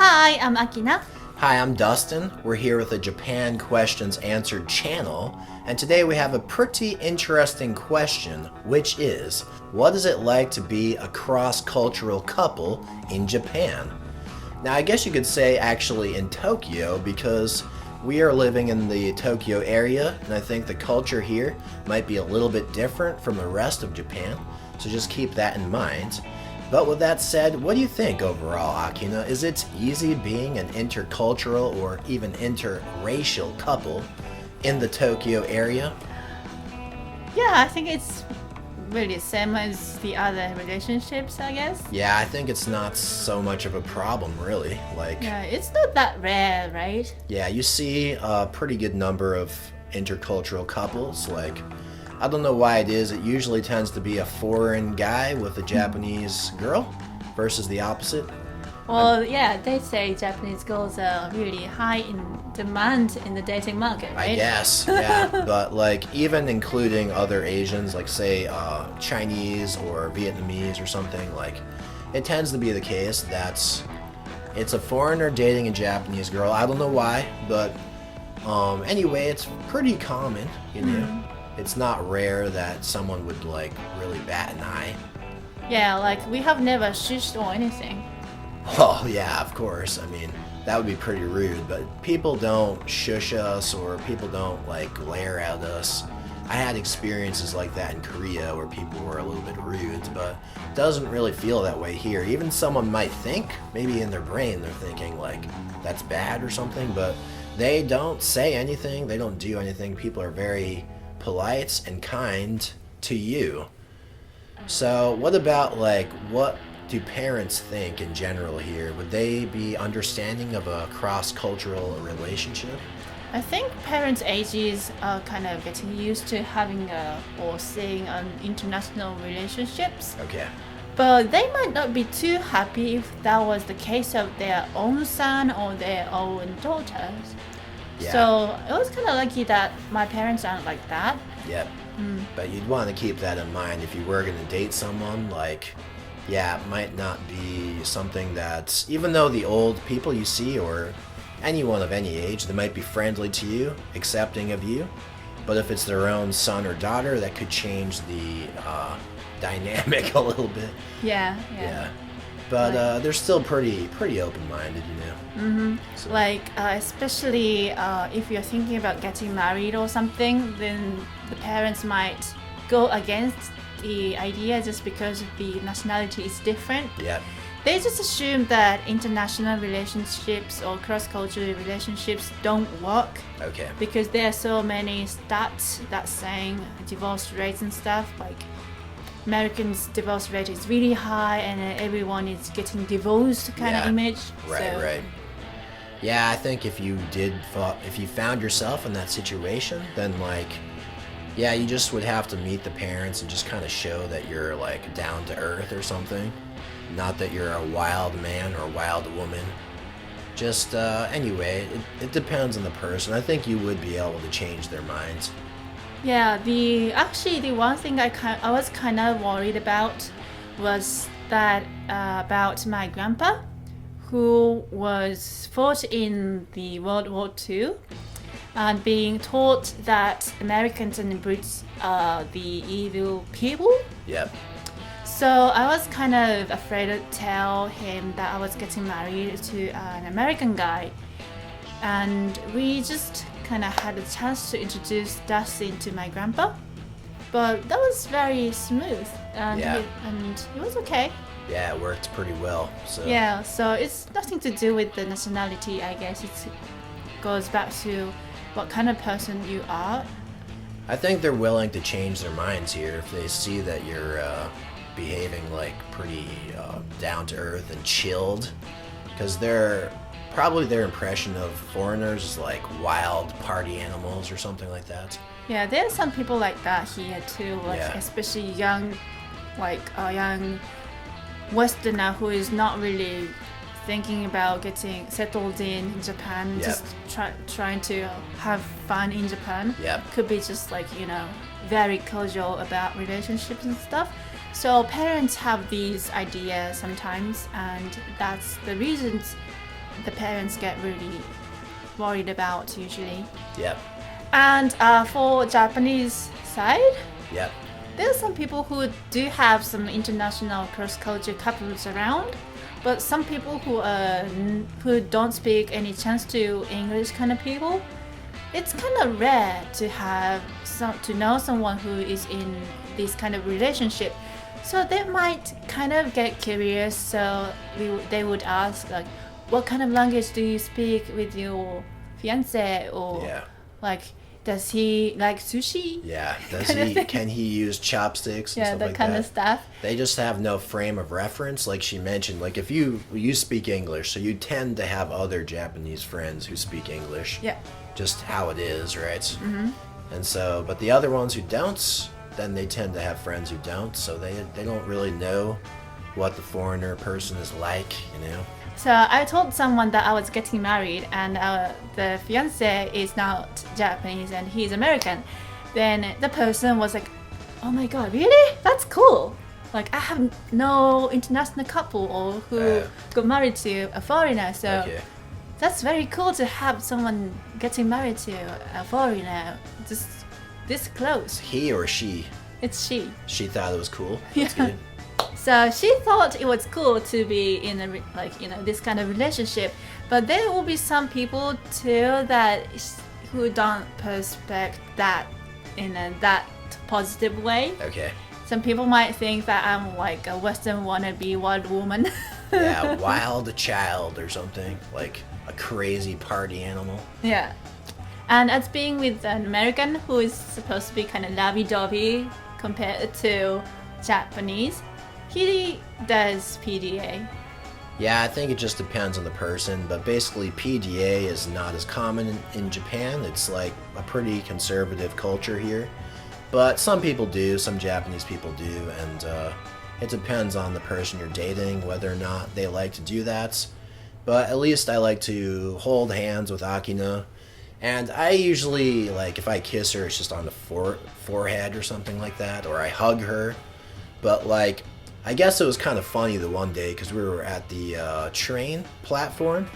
Hi, I'm Akina. Hi, I'm Dustin. We're here with the Japan Questions Answered channel, and today we have a pretty interesting question, which is, what is it like to be a cross-cultural couple in Japan? Now, I guess you could say actually in Tokyo, because we are living in the Tokyo area, and I think the culture here might be a little bit different from the rest of Japan, so just keep that in mind. But with that said, what do you think overall, Akina? Is it easy being an intercultural or even interracial couple in the Tokyo area? Yeah, I think it's really the same as the other relationships, I guess. Yeah, I think it's not so much of a problem, really. Yeah, it's not that rare, right? Yeah, you see a pretty good number of intercultural couples. I don't know why it is. It usually tends to be a foreign guy with a Japanese girl versus the opposite. Well, yeah, they say Japanese girls are really high in demand in the dating market, right? I guess, yeah. But even including other Asians, say Chinese or Vietnamese or something, it tends to be the case that it's a foreigner dating a Japanese girl. I don't know why, but anyway, it's pretty common, you know. It's not rare that someone would really bat an eye. Yeah, we have never shushed or anything. Well, yeah, of course. I mean, that would be pretty rude, but people don't shush us or people don't glare at us. I had experiences like that in Korea where people were a little bit rude, but it doesn't really feel that way here. Even someone might think, maybe in their brain, they're thinking that's bad or something, but they don't say anything, they don't do anything. People are very polite and kind to you. So what about what do parents think in general here? Would they be understanding of a cross-cultural relationship? I think parents' ages are kind of getting used to having or seeing international relationships. Okay. But they might not be too happy if that was the case of their own son or their own daughters. Yeah. So it was kind of lucky that my parents aren't like that. Yep. But you'd want to keep that in mind if you were going to date someone. Yeah, it might not be something that, even though the old people you see or anyone of any age, they might be friendly to you, accepting of you. But if it's their own son or daughter, that could change the dynamic a little bit. Yeah. But they're still pretty open-minded, you know. So. Especially if you're thinking about getting married or something, then the parents might go against the idea just because the nationality is different. Yeah. They just assume that international relationships or cross-cultural relationships don't work. Okay. Because there are so many stats that saying divorce rates and stuff, Americans' divorce rate is really high and everyone is getting divorced kind of image. Right. Yeah, I think if you found yourself in that situation, then yeah, you just would have to meet the parents and just kind of show that you're down to earth or something. Not that you're a wild man or a wild woman. Just anyway, it depends on the person. I think you would be able to change their minds. Yeah, the one thing I was kind of worried about was that about my grandpa, who was fought in the World War II, and being taught that Americans and Brits are the evil people. Yep. So I was kind of afraid to tell him that I was getting married to an American guy, and we just kind of had a chance to introduce Dustin to my grandpa, but that was very smooth and it was okay. Yeah, it worked pretty well. So yeah, so it's nothing to do with the nationality. I guess it goes back to what kind of person you are. I think they're willing to change their minds here if they see that you're behaving pretty down to earth and chilled, because probably their impression of foreigners is wild party animals or something like that. Yeah, there are some people like that here too, especially young young Westerner who is not really thinking about getting settled in Japan, just trying to have fun in Japan. Could be just very casual about relationships and stuff. So parents have these ideas sometimes, and that's the reasons the parents get really worried about usually. Yep. And for Japanese side, Yep. there are some people who do have some international cross-culture couples around, but some people who don't speak any chance to English kind of people, it's kind of rare to know someone who is in this kind of relationship. So they might kind of get curious. So they would ask like, what kind of language do you speak with your fiance, or like, does he like sushi? Yeah. Can he use chopsticks and stuff that like kind that? of stuff. They just have no frame of reference, like she mentioned. Like if you speak English, so you tend to have other Japanese friends who speak English. Yeah. Just how it is, right? Mm-hmm. And so, but the other ones who don't, then they tend to have friends who don't, so they don't really know what the foreigner person is like, you know? So I told someone that I was getting married, and the fiance is not Japanese and he's American. Then the person was like, "Oh my god, really? That's cool! Like I have no international couple or who got married to a foreigner, so that's very cool to have someone getting married to a foreigner just this close." He or she? It's she. She thought it was cool. That's good. So she thought it was cool to be in this kind of relationship, but there will be some people too who don't perspect that in that positive way. Okay. Some people might think that I'm like a Western wannabe wild woman. Yeah, wild child or something, like a crazy party animal. Yeah. And as being with an American who is supposed to be kind of lovey-dovey compared to Japanese, he does PDA. Yeah, I think it just depends on the person, but basically PDA is not as common in Japan. It's like a pretty conservative culture here. But some people do, some Japanese people do, and it depends on the person you're dating, whether or not they like to do that. But at least I like to hold hands with Akina. And I usually, like, if I kiss her, it's just on the forehead or something like that, or I hug her. But, like, I guess it was kind of funny the one day because we were at the train platform,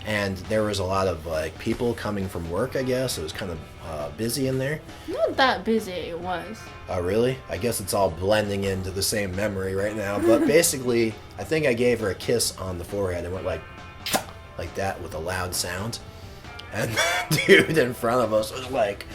and there was a lot of, like, people coming from work, I guess. It was kind of busy in there. Not that busy, it was. Oh, really? I guess it's all blending into the same memory right now. But basically, I think I gave her a kiss on the forehead and went like that with a loud sound. And the dude in front of us was like,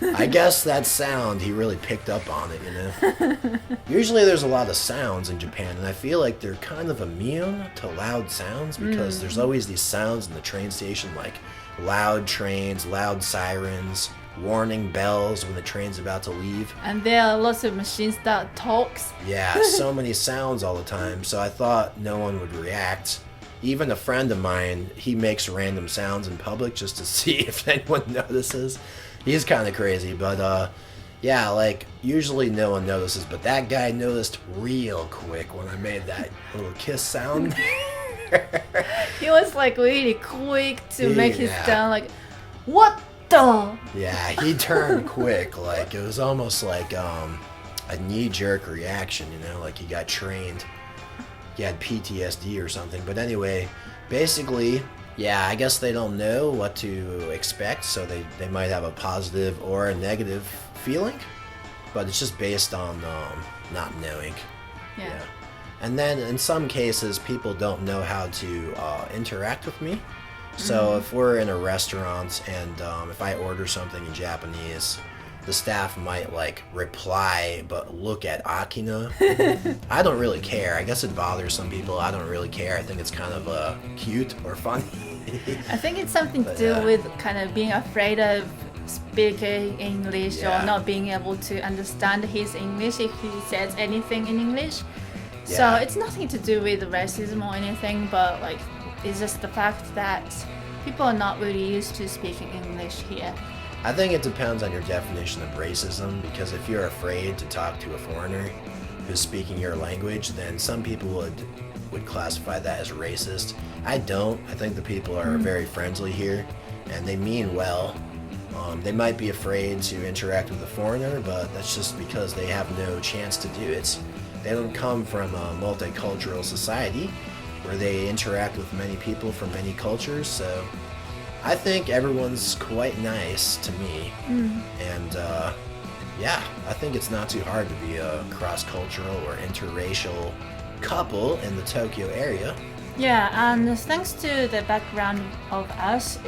I guess that sound, he really picked up on it, you know? Usually there's a lot of sounds in Japan, and I feel like they're kind of immune to loud sounds because there's always these sounds in the train station, like loud trains, loud sirens, warning bells when the train's about to leave. And there are lots of machines that talks. Yeah, so many sounds all the time, so I thought no one would react. Even a friend of mine, he makes random sounds in public just to see if anyone notices. He's kind of crazy, but yeah, like, usually no one notices, but that guy noticed real quick when I made that little kiss sound. He was like really quick to make his sound like, what the? Yeah, he turned quick, like, it was almost like a knee-jerk reaction, you know, like he got trained. He had PTSD or something. But anyway, basically, yeah, I guess they don't know what to expect, so they might have a positive or a negative feeling, but it's just based on not knowing. Yeah. And then in some cases, people don't know how to interact with me. So if we're in a restaurant and if I order something in Japanese, the staff might like reply but look at Akina. I don't really care. I guess it bothers some people. I don't really care. I think it's kind of cute or funny. I think it's something to do with kind of being afraid of speaking English or not being able to understand his English if he says anything in English. So it's nothing to do with racism or anything, but like it's just the fact that people are not really used to speaking English here. I think it depends on your definition of racism, because if you're afraid to talk to a foreigner who's speaking your language, then some people would classify that as racist. I don't. I think the people are very friendly here, and they mean well. They might be afraid to interact with a foreigner, but that's just because they have no chance to do it. They don't come from a multicultural society where where they interact with many people from many cultures. So I think everyone's quite nice to me. And yeah, I think it's not too hard to be a cross-cultural or interracial couple in the Tokyo area. Yeah, and thanks to the background of us,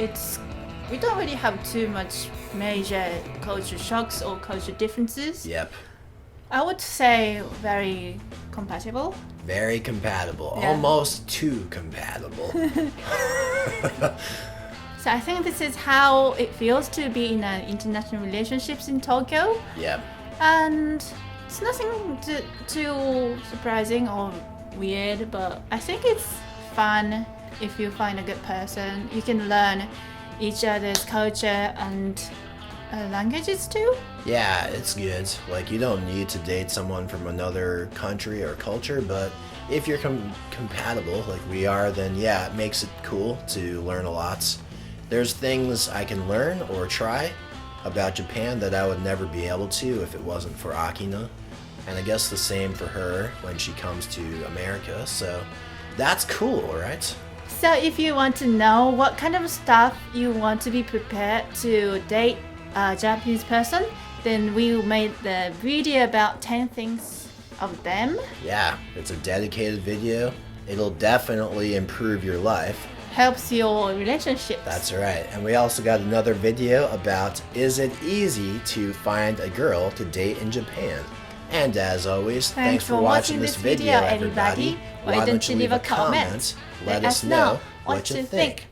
we don't really have too much major culture shocks or culture differences. Yep. I would say very compatible. Very compatible. Yeah. Almost too compatible. So I think this is how it feels to be in international relationships in Tokyo. Yep. And it's nothing too surprising or weird, but I think it's fun if you find a good person. You can learn each other's culture and languages too. Yeah, it's good. Like, you don't need to date someone from another country or culture, but if you're compatible like we are, then yeah, it makes it cool to learn a lot. There's things I can learn or try about Japan that I would never be able to if it wasn't for Akina. And I guess the same for her when she comes to America. So that's cool, right? So if you want to know what kind of stuff you want to be prepared to date a Japanese person, then we made the video about 10 things of them. Yeah, it's a dedicated video. It'll definitely improve your life. Helps your relationships. That's right. And we also got another video about, is it easy to find a girl to date in Japan? And as always, thanks for watching this video, everybody. Why don't you leave a comment? Let us know what you think.